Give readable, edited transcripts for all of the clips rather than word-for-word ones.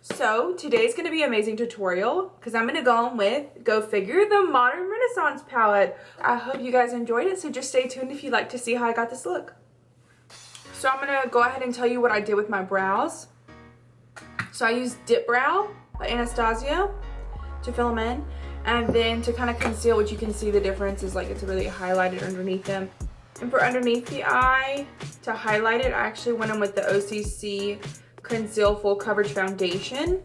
So today's going to be an amazing tutorial because I'm going to go on with, go figure, the Modern Renaissance palette. I hope you guys enjoyed it, so just stay tuned if you'd like to see how I got this look. So I'm going to go ahead and tell you what I did with my brows. So I used Dip Brow by Anastasia to fill them in, and then to kind of conceal, which you can see the difference is like it's really highlighted underneath them. And for underneath the eye, to highlight it, I actually went in with the OCC Conceal Full Coverage Foundation,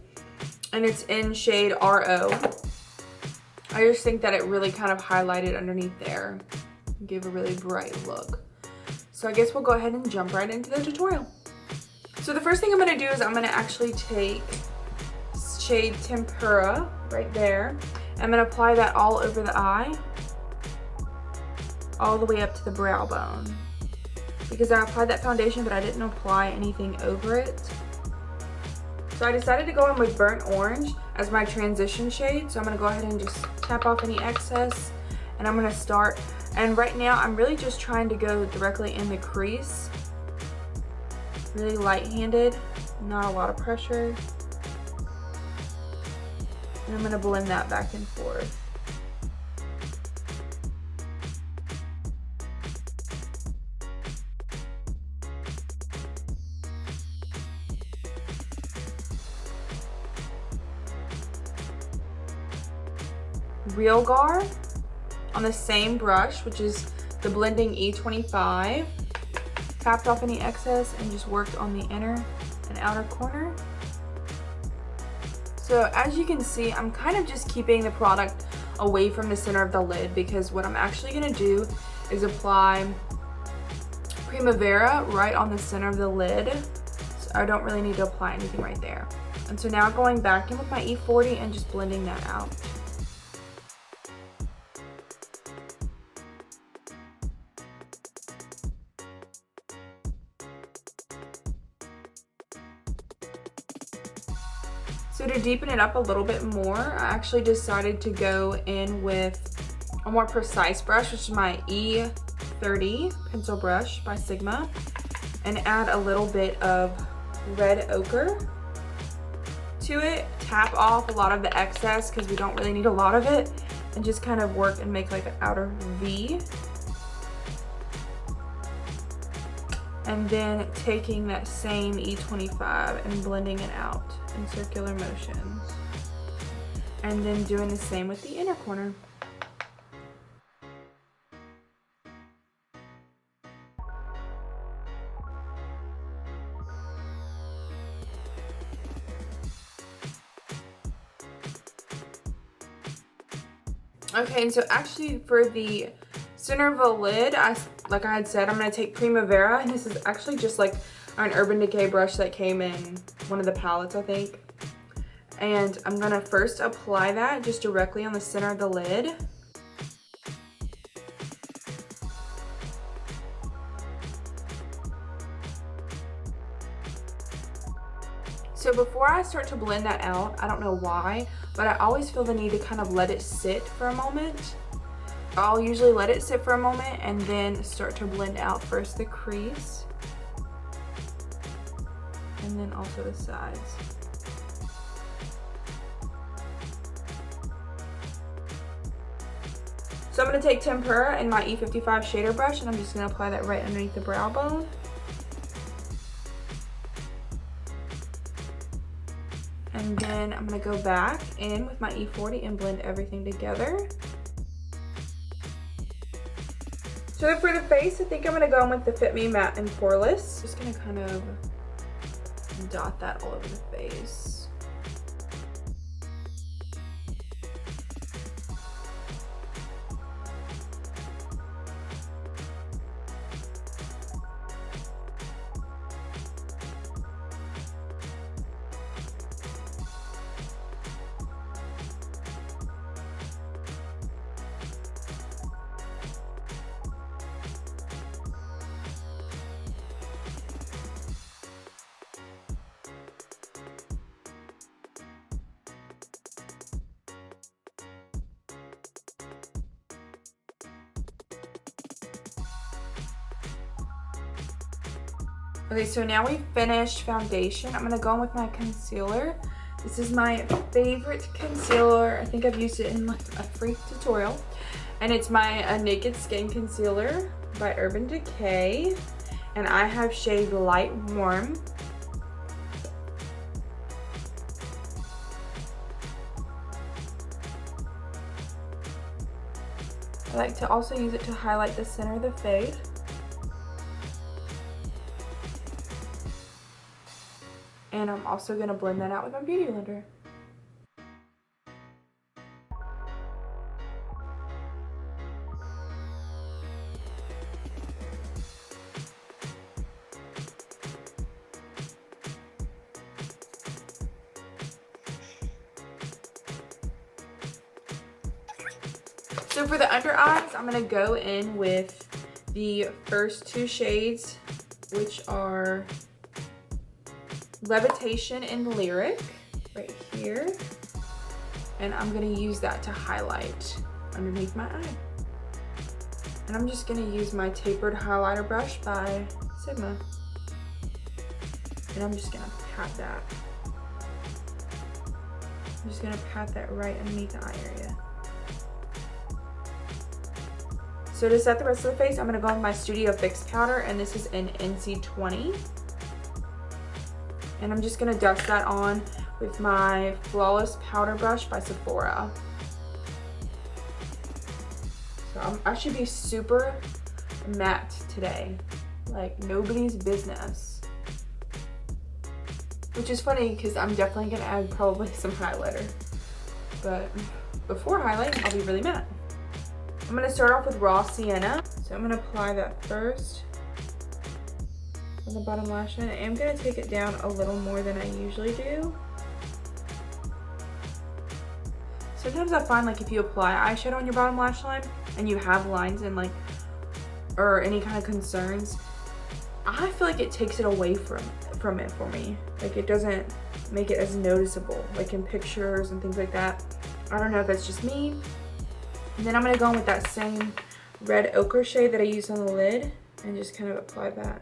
and it's in shade RO. I just think that it really kind of highlighted underneath there, gave a really bright look. So I guess we'll go ahead and jump right into the tutorial. So the first thing I'm going to do is I'm going to actually take shade Tempera right there. I'm going to apply that all over the eye, all the way up to the brow bone, because I applied that foundation but I didn't apply anything over it. So I decided to go in with Burnt Orange as my transition shade. So I'm going to go ahead and just tap off any excess, and I'm going to start. And right now I'm really just trying to go directly in the crease, really light-handed, not a lot of pressure. And I'm going to blend that back and forth. Real Gar on the same brush, which is the blending E25, tapped off any excess and just worked on the inner and outer corner. So as you can see, I'm kind of just keeping the product away from the center of the lid, because what I'm actually going to do is apply Primavera right on the center of the lid. So I don't really need to apply anything right there. And so now going back in with my E40 and just blending that out. So to deepen it up a little bit more, I actually decided to go in with a more precise brush, which is my E30 pencil brush by Sigma, and add a little bit of red ochre to it. Tap off a lot of the excess because we don't really need a lot of it, and just kind of work and make like an outer V. And then taking that same E25 and blending it out in circular motions. And then doing the same with the inner corner. Okay, and so actually for the center of the lid, like I had said, I'm going to take Primavera, and this is actually just like an Urban Decay brush that came in one of the palettes, I think. And I'm going to first apply that just directly on the center of the lid. So before I start to blend that out, I don't know why, but I always feel the need to kind of let it sit for a moment. I'll usually let it sit for a moment and then start to blend out first the crease and then also the sides. So I'm going to take Tempera in my E55 shader brush, and I'm just going to apply that right underneath the brow bone. And then I'm going to go back in with my E40 and blend everything together. So for the face, I think I'm going to go in with the Fit Me Matte and Poreless. Just going to kind of dot that all over the face. Okay, so now we've finished foundation. I'm going to go in with my concealer. This is my favorite concealer. I think I've used it in like a free tutorial. And it's my Naked Skin Concealer by Urban Decay. And I have shade Light Warm. I like to also use it to highlight the center of the face. And I'm also going to blend that out with my Beauty Blender. So for the under eyes, I'm going to go in with the first two shades, which are Levitation and Lyric right here. And I'm going to use that to highlight underneath my eye. And I'm just going to use my tapered highlighter brush by Sigma. And I'm just going to pat that. I'm just going to pat that right underneath the eye area. So to set the rest of the face, I'm going to go with my Studio Fix powder, and this is in NC20. And I'm just going to dust that on with my Flawless Powder Brush by Sephora. So I should be super matte today, like nobody's business. Which is funny because I'm definitely going to add probably some highlighter. But before highlight, I'll be really matte. I'm going to start off with Raw Sienna. So I'm going to apply that first on the bottom lash line. I am going to take it down a little more than I usually do. Sometimes I find like if you apply eyeshadow on your bottom lash line and you have lines and like, or any kind of concerns, I feel like it takes it away from it for me. Like it doesn't make it as noticeable, like in pictures and things like that. I don't know if that's just me. And then I'm going to go in with that same red ochre shade that I used on the lid and just kind of apply that.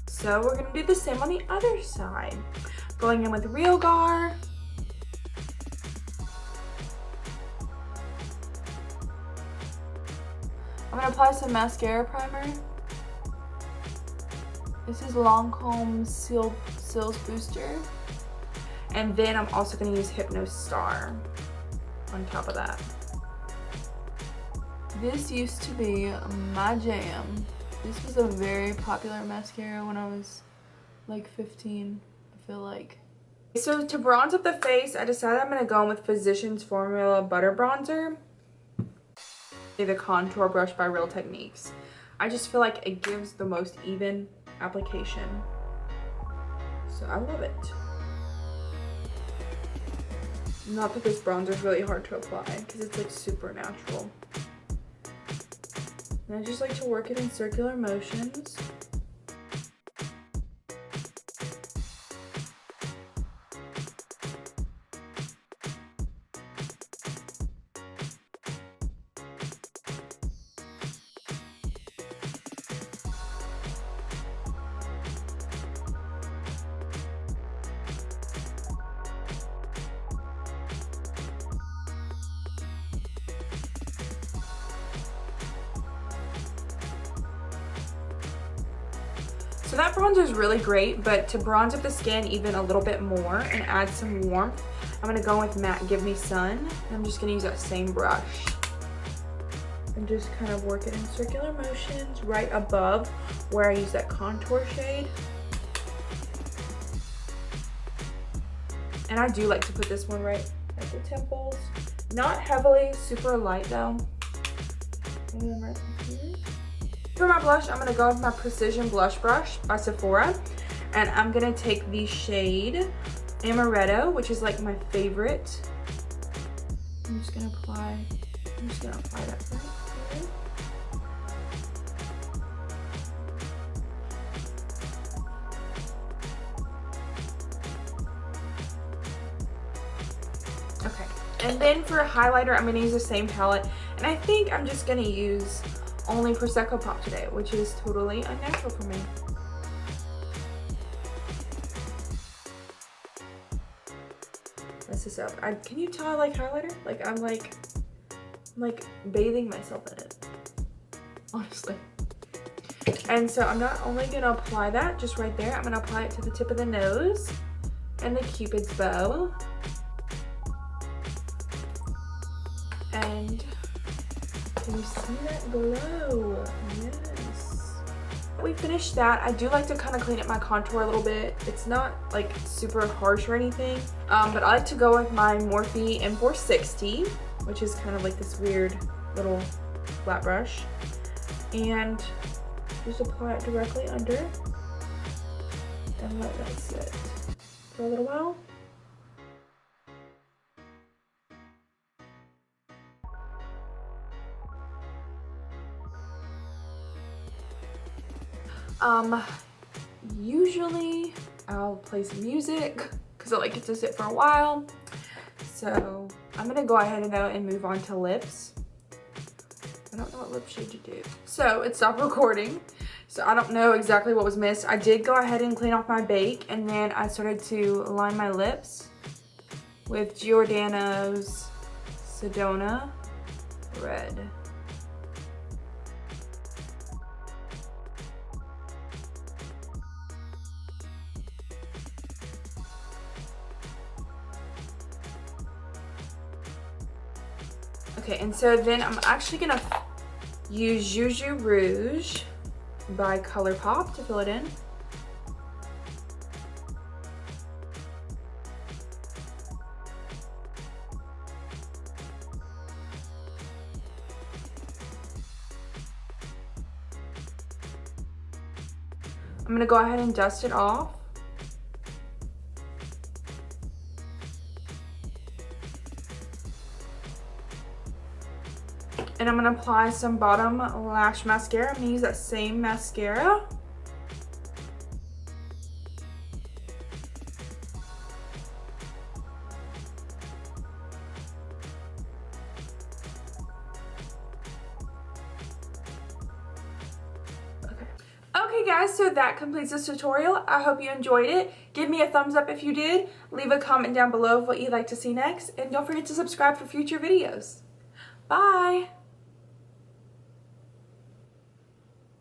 So we're going to do the same on the other side. Going in with Real Gar. I'm going to apply some mascara primer. This is Lancome's Seals Booster. And then I'm also going to use Hypnose Star on top of that. This used to be my jam. This was a very popular mascara when I was like 15, I feel like. So to bronze up the face, I decided I'm going to go in with Physicians Formula Butter Bronzer. The contour brush by Real Techniques. I just feel like it gives the most even application. So I love it. Not that this bronzer is really hard to apply because it's like super natural. And I just like to work it in circular motions. So that bronzer is really great, but to bronze up the skin even a little bit more and add some warmth, I'm gonna go with Matte Give Me Sun. And I'm just gonna use that same brush and just kind of work it in circular motions right above where I use that contour shade. And I do like to put this one right at the temples. Not heavily, super light though. And then right here. For my blush, I'm going to go with my Precision Blush Brush by Sephora. And I'm going to take the shade Amaretto, which is like my favorite. I'm just going to apply that right here. Okay, And then for a highlighter, I'm going to use the same palette. And I think I'm just going to use only Prosecco Pop today, which is totally unnatural for me. Mess this up. Can you tell I like highlighter? Like I'm like bathing myself in it, honestly. And so I'm not only gonna apply that just right there, I'm gonna apply it to the tip of the nose and the Cupid's bow. And can you see that glow? Yes. We finished that. I do like to kind of clean up my contour a little bit. It's not like super harsh or anything, but I like to go with my Morphe M460, which is kind of like this weird little flat brush, and just apply it directly under and let that sit for a little while. Usually I'll play some music because I like it to sit for a while. So I'm gonna go ahead and move on to lips. I don't know what lip shade to do. So it stopped recording. So I don't know exactly what was missed. I did go ahead and clean off my bake, and then I started to line my lips with Jordana's Sedona Red. Okay, and so then I'm actually gonna use Juju Rouge by ColourPop to fill it in. I'm gonna go ahead and dust it off. And I'm gonna apply some bottom lash mascara. I'm gonna use that same mascara. Okay guys, so that completes this tutorial. I hope you enjoyed it. Give me a thumbs up if you did. Leave a comment down below of what you'd like to see next. And don't forget to subscribe for future videos. Bye!